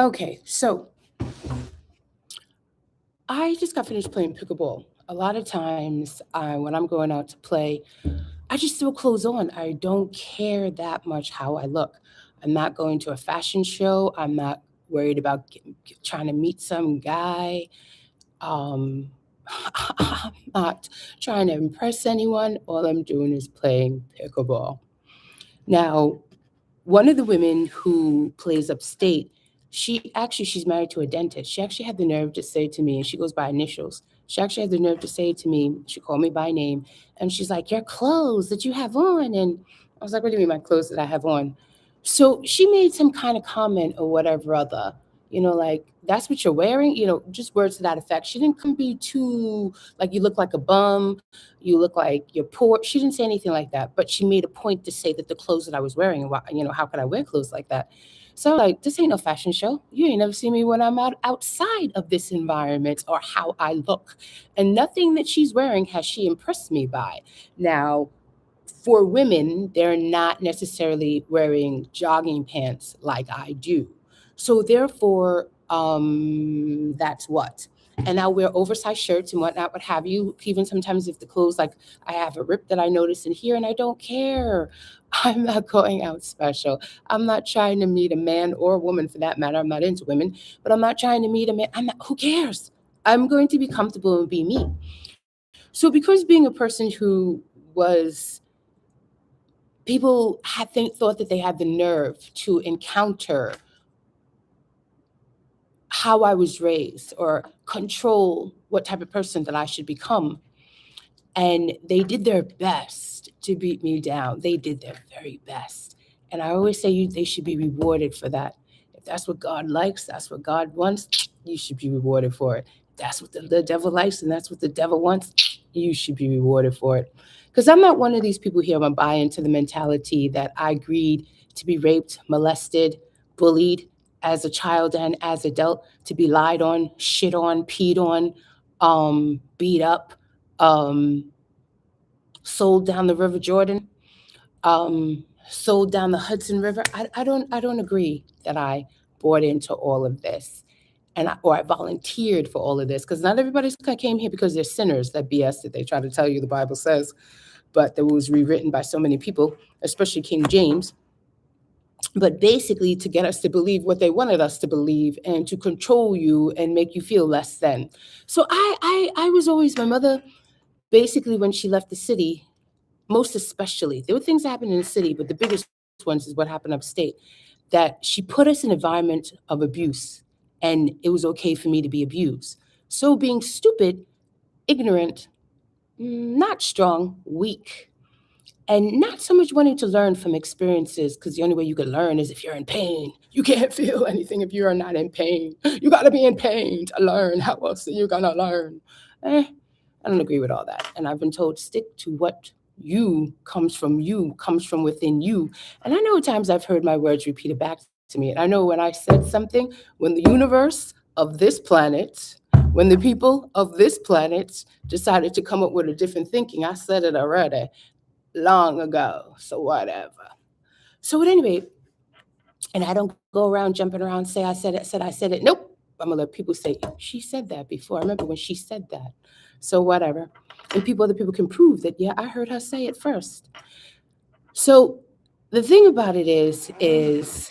Okay, so I just got finished playing pickleball. A lot of times, when I'm going out to play, I just throw clothes on. I don't care that much how I look. I'm not going to a fashion show. I'm not worried about trying to meet some guy. Um, I'm not trying to impress anyone. All I'm doing is playing pickleball. Now, one of the women who plays upstate, she's married to a dentist. She actually had the nerve to say to me, and she goes by initials. She actually had the nerve to say to me, she called me by name, and she's like, "Your clothes that you have on." And I was like, "What do you mean my clothes that I have on?" So she made some kind of comment or whatever other, like, "That's what you're wearing," just words to that effect. She didn't come be too like, "You look like a bum, you look like you're poor." She didn't say anything like that, but she made a point to say that the clothes that I was wearing, and how could I wear clothes like that? So like, this ain't no fashion show. You ain't never seen me when I'm outside of this environment or how I look. And nothing that she's wearing has she impressed me by. Now, for women, they're not necessarily wearing jogging pants like I do. So therefore, that's what. And I'll wear oversized shirts and whatnot, what have you. Even sometimes if the clothes, like I have a rip that I notice in here and I don't care. I'm not going out special. I'm not trying to meet a man or a woman for that matter. I'm not into women, but I'm not trying to meet a man. Who cares? I'm going to be comfortable and be me. So because being a person who was people thought that they had the nerve to encounter how I was raised or control what type of person that I should become. And they did their best to beat me down. They did their very best. And I always say they should be rewarded for that. If that's what God likes, that's what God wants, you should be rewarded for it. If that's what the devil likes and that's what the devil wants, you should be rewarded for it. Because I'm not one of these people here. I'm going to buy into the mentality that I agreed to be raped, molested, bullied as a child and as adult, to be lied on, shit on, peed on, beat up, um, sold down the River Jordan, sold down the Hudson River. I don't agree that I bought into all of this, or I volunteered for all of this, because not everybody came here because they're sinners. That BS that they try to tell you the Bible says, but that was rewritten by so many people, especially King James. But basically, to get us to believe what they wanted us to believe and to control you and make you feel less than. So I was always my mother. Basically, when she left the city, most especially, there were things that happened in the city, but the biggest ones is what happened upstate. That she put us in an environment of abuse, and it was okay for me to be abused. So being stupid, ignorant, not strong, weak, and not so much wanting to learn from experiences, because the only way you can learn is if you're in pain. You can't feel anything if you're not in pain. You got to be in pain to learn. How else are you going to learn? I don't agree with all that. And I've been told, stick to what you, comes from within you. And I know at times I've heard my words repeated back to me. And I know when I said something, when the universe of this planet, when the people of this planet decided to come up with a different thinking, I said it already long ago. So whatever. So at any rate, and I don't go around jumping around, say I said it, Nope. I'm gonna let people say she said that before. I remember when she said that. So whatever. And other people can prove that, yeah, I heard her say it first. So the thing about it is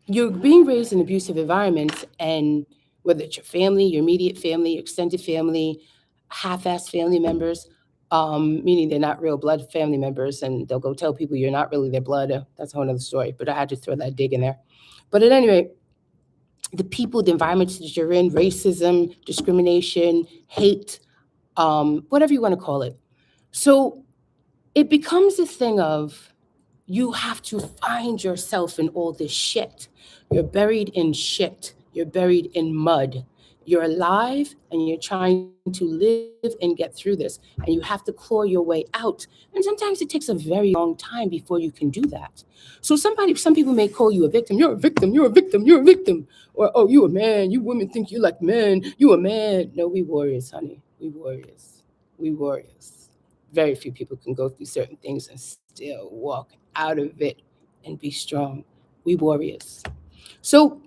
you're being raised in abusive environments, and whether it's your family, your immediate family, your extended family, half-assed family members, meaning they're not real blood family members, and they'll go tell people you're not really their blood. That's a whole other story, but I had to throw that dig in there. But at any rate, the people, the environments that you're in, racism, discrimination, hate, whatever you want to call it. So it becomes a thing of you have to find yourself in all this shit. You're buried in shit. You're buried in mud. You're alive and you're trying to live and get through this. And you have to claw your way out. And sometimes it takes a very long time before you can do that. So some people may call you a victim. You're a victim. You're a victim. You're a victim. Or, oh, you a man. You women think you like men. You a man. No, we warriors, honey. We warriors. We warriors. Very few people can go through certain things and still walk out of it and be strong. We warriors. So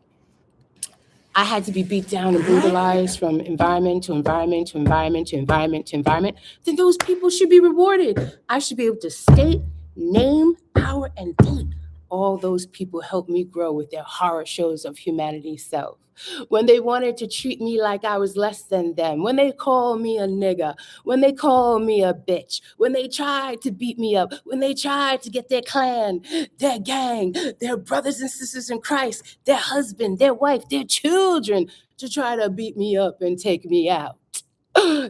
I had to be beat down and brutalized from environment to environment to environment to environment to environment, then those people should be rewarded. I should be able to state, name, power, and date all those people helped me grow with their horror shows of humanity's self. When they wanted to treat me like I was less than them, when they called me a nigger, when they called me a bitch, when they tried to beat me up, when they tried to get their clan, their gang, their brothers and sisters in Christ, their husband, their wife, their children to try to beat me up and take me out.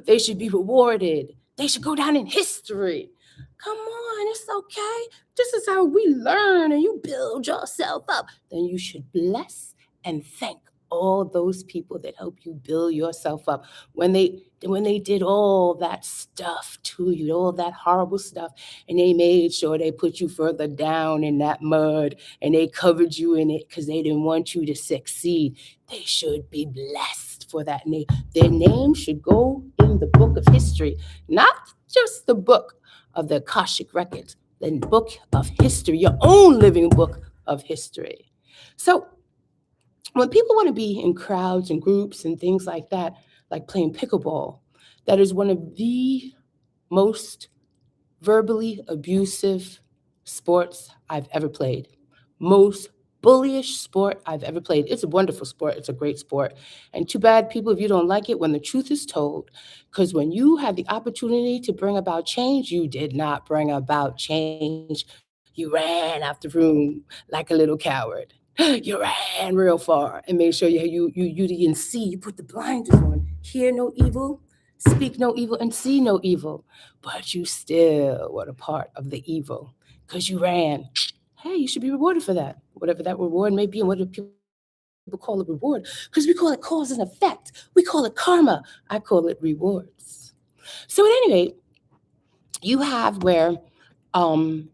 They should be rewarded. They should go down in history. Come on, it's okay. This is how we learn and you build yourself up. Then you should bless and thank all those people that help you build yourself up when they did all that stuff to you, all that horrible stuff, and they made sure they put you further down in that mud and they covered you in it because they didn't want you to succeed. They should be blessed for that name. Their name should go in the book of history, not just the book of the Akashic records, the book of history, your own living book of history. So when people want to be in crowds and groups and things like that, like playing pickleball, that is one of the most verbally abusive sports I've ever played. Most bullyish sport I've ever played. It's a wonderful sport. It's a great sport. And too bad, people, if you don't like it when the truth is told. Because when you had the opportunity to bring about change, you did not bring about change. You ran out the room like a little coward. You ran real far and made sure you didn't see. You put the blinders on. Hear no evil, speak no evil, and see no evil. But you still were a part of the evil because you ran. Hey, you should be rewarded for that, whatever that reward may be, and what people call a reward, because we call it cause and effect. We call it karma. I call it rewards. So at any rate, you have where, um,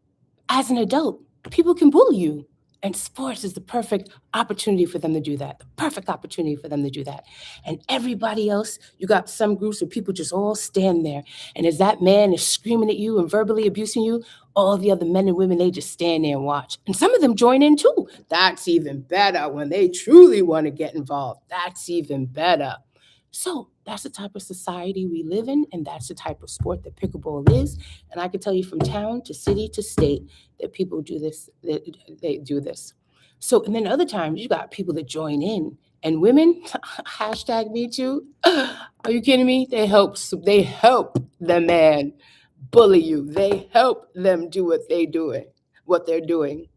as an adult, people can bully you. And sports is the perfect opportunity for them to do that. The perfect opportunity for them to do that. And everybody else, you got some groups of people just all stand there. And as that man is screaming at you and verbally abusing you, all the other men and women, they just stand there and watch. And some of them join in too. That's even better when they truly want to get involved. That's even better. So that's the type of society we live in, and that's the type of sport that pickleball is. And I can tell you from town to city to state that people do this, that they do this. So, and then other times you got people that join in, and women, hashtag me too. Are you kidding me? They help the man bully you. They help them do what they're doing.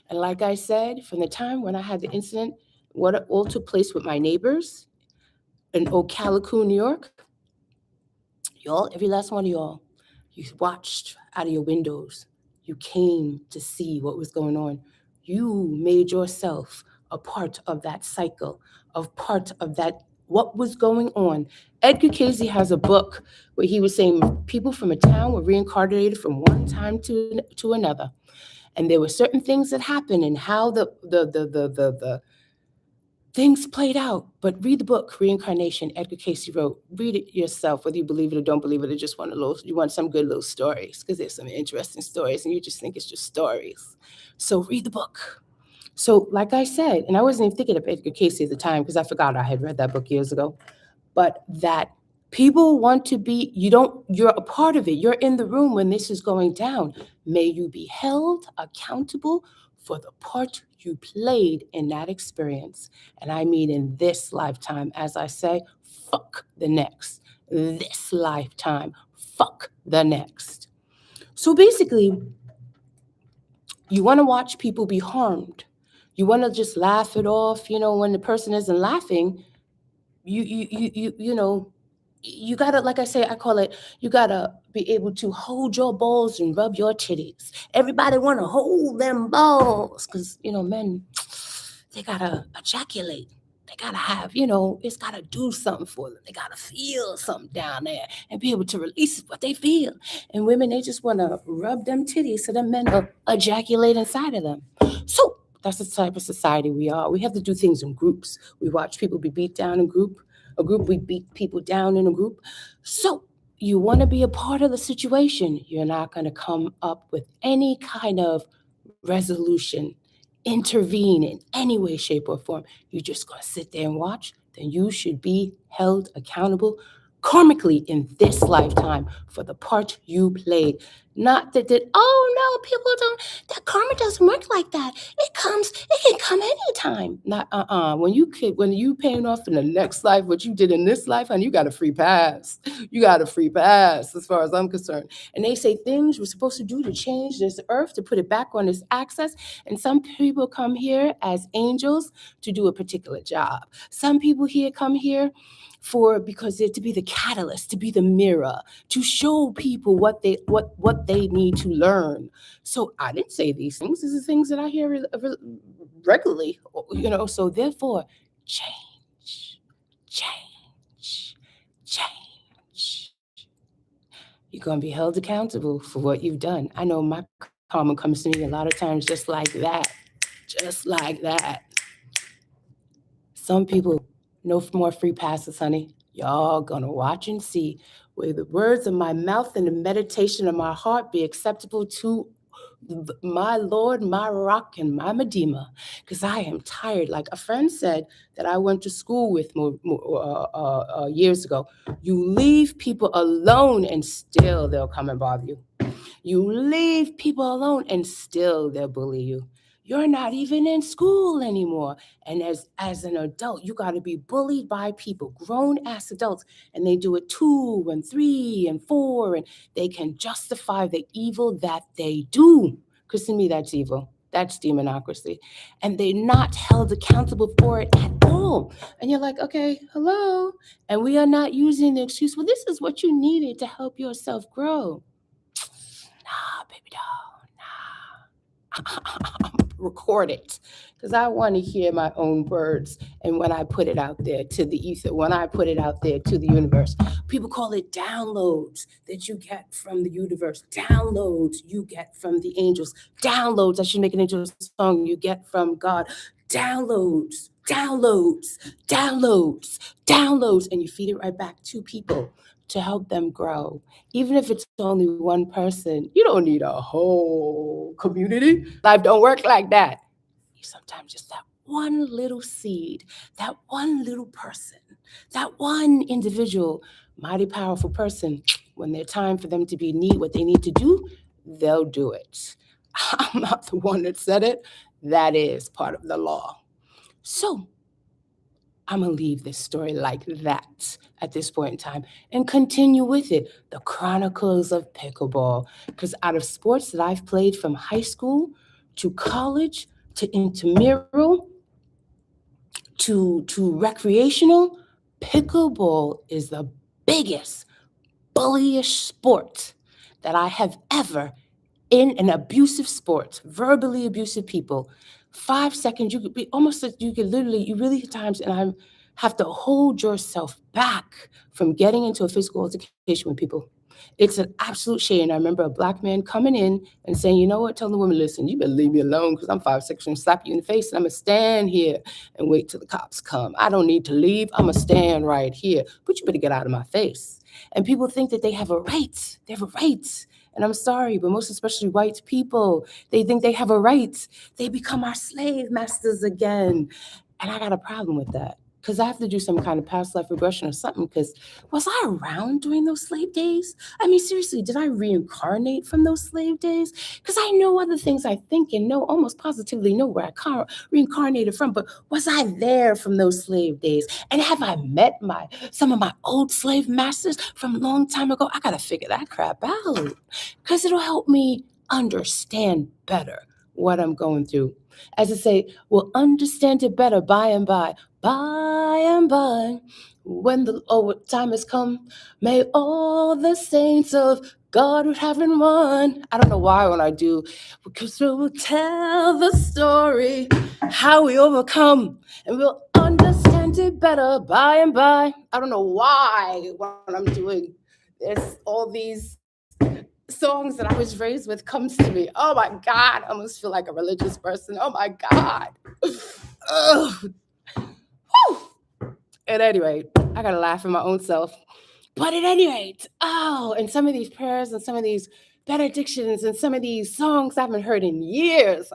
And like I said, from the time when I had the incident, what all took place with my neighbors in Ocalico, New York, y'all, every last one of y'all, you watched out of your windows. You came to see what was going on. You made yourself a part of that cycle, of part of that, what was going on. Edgar Casey has a book where he was saying people from a town were reincarnated from one time to another. And there were certain things that happened and how the things played out. But read the book, Reincarnation, Edgar Casey wrote. Read it yourself, whether you believe it or don't believe it, or just want you want some good little stories, because there's some interesting stories and you just think it's just stories. So read the book. So, like I said, and I wasn't even thinking of Edgar Casey at the time because I forgot I had read that book years ago, but that people want to be, you're a part of it. You're in the room when this is going down. May you be held accountable for the part you played in that experience. And I mean in this lifetime, as I say, fuck the next. This lifetime, fuck the next. So basically, you want to watch people be harmed. You want to just laugh it off, when the person isn't laughing. You gotta, like I say, I call it, you gotta be able to hold your balls and rub your titties. Everybody wanna hold them balls, because men, they gotta ejaculate. They gotta have, it's gotta do something for them. They gotta feel something down there and be able to release what they feel. And women, they just wanna rub them titties so them men will ejaculate inside of them. So that's the type of society we are. We have to do things in groups. We watch people be beat down in a group, we beat people down in a group. So you want to be a part of the situation. You're not going to come up with any kind of resolution intervene in any way, shape, or form, you're just going to sit there and watch, then you should be held accountable karmically in this lifetime for the part you played. Not that, oh no, people don't, that karma doesn't work like that. It can come anytime. Not, when you paying off in the next life what you did in this life, and you got a free pass. You got a free pass as far as I'm concerned. And they say things we're supposed to do to change this earth, to put it back on its axis. And some people come here as angels to do a particular job. Some people here come here because they're to be the catalyst, to be the mirror, to show people what they need to learn. So I didn't say these things. These are things that I hear regularly, So therefore, change, change, change. You're going to be held accountable for what you've done. I know my karma comes to me a lot of times just like that. Just like that. Some people, no more free passes, honey. Y'all gonna watch and see where the words of my mouth and the meditation of my heart be acceptable to my Lord, my rock, and my Medema, because I am tired. Like a friend said that I went to school with years ago, you leave people alone and still they'll come and bother you. You leave people alone and still they'll bully you. You're not even in school anymore. And as an adult, you got to be bullied by people, grown ass adults, and they do it 2 and 3 and 4, and they can justify the evil that they do. Because to me, that's evil. That's demonocracy. And they're not held accountable for it at all. And you're like, okay, hello. And we are not using the excuse, well, this is what you needed to help yourself grow. Nah, baby doll, nah. Record it, because I want to hear my own words. And when I put it out there to the ether, when I put it out there to the universe, people call it downloads that you get from the universe, downloads you get from the angels, downloads, I should make it into a song, you get from God, downloads, downloads, downloads, downloads, and you feed it right back to people to help them grow. Even if it's only one person, you don't need a whole community. Life don't work like that. You sometimes just that one little seed, that one little person, that one individual, mighty powerful person. When there's time for them to need what they need to do, they'll do it. I'm not the one that said it. That is part of the law. So I'm going to leave this story like that at this point in time and continue with it. The Chronicles of Pickleall. Because out of sports that I've played from high school to college to intramural to recreational, pickleball is the biggest bullyish sport that I have ever in an abusive sport, verbally abusive people. 5 seconds, you could be almost, you could literally, you really at times, and I have to hold yourself back from getting into a physical altercation with people. It's an absolute shame. I remember a Black man coming in and saying, you know what, tell the woman, listen, you better leave me alone because I'm 5 6 and slap you in the face and I'm going to stand here and wait till the cops come. I don't need to leave. I'm going to stand right here, but you better get out of my face. And people think that they have a right. They have a right. And I'm sorry, but most especially white people, they think they have a right. They become our slave masters again. And I got a problem with that. Because I have to do some kind of past life regression or something, because was I around during those slave days? I mean, seriously, did I reincarnate from those slave days? Because I know other things I think and know, almost positively know where I reincarnated from, but was I there from those slave days? And have I met some of my old slave masters from a long time ago? I got to figure that crap out, because it'll help me understand better what I'm going through. As I say, we'll understand it better by and by. By and by, when the time has come, may all the saints of God who haven't won. I don't know why when I do, because we'll tell the story, how we overcome, and we'll understand it better by and by. I don't know why when I'm doing this, all these songs that I was raised with comes to me. Oh my God, I almost feel like a religious person. Oh my God. Ugh. At any rate, I gotta laugh at my own self. But at any rate, and some of these prayers and some of these benedictions and some of these songs I haven't heard in years.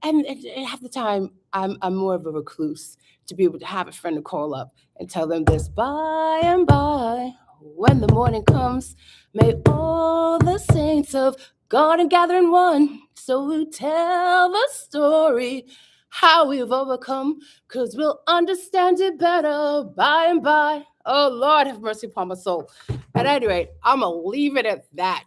And half the time, I'm more of a recluse to be able to have a friend to call up and tell them this. By and by, when the morning comes, may all the saints of God and gather in one. So we tell the story how we've overcome, because we'll understand it better by and by. Oh Lord, have mercy upon my soul. At any rate, I'm gonna leave it at that.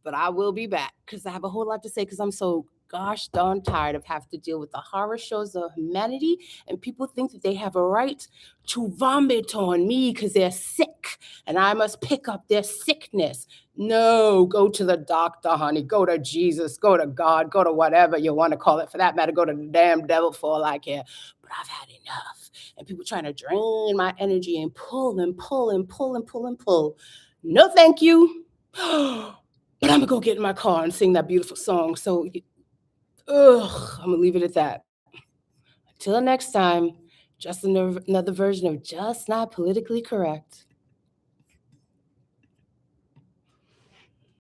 But I will be back because I have a whole lot to say, because I'm so gosh darn tired of having to deal with the horror shows of humanity, and people think that they have a right to vomit on me because they're sick and I must pick up their sickness. No, go to the doctor, honey. Go to Jesus. Go to God. Go to whatever you want to call it. For that matter, go to the damn devil for all I care. But I've had enough. And people trying to drain my energy and pull and pull and pull and pull and pull. No, thank you. But I'm gonna go get in my car and sing that beautiful song. So, I'm gonna leave it at that. Until next time, just another version of Just Not Politically Correct.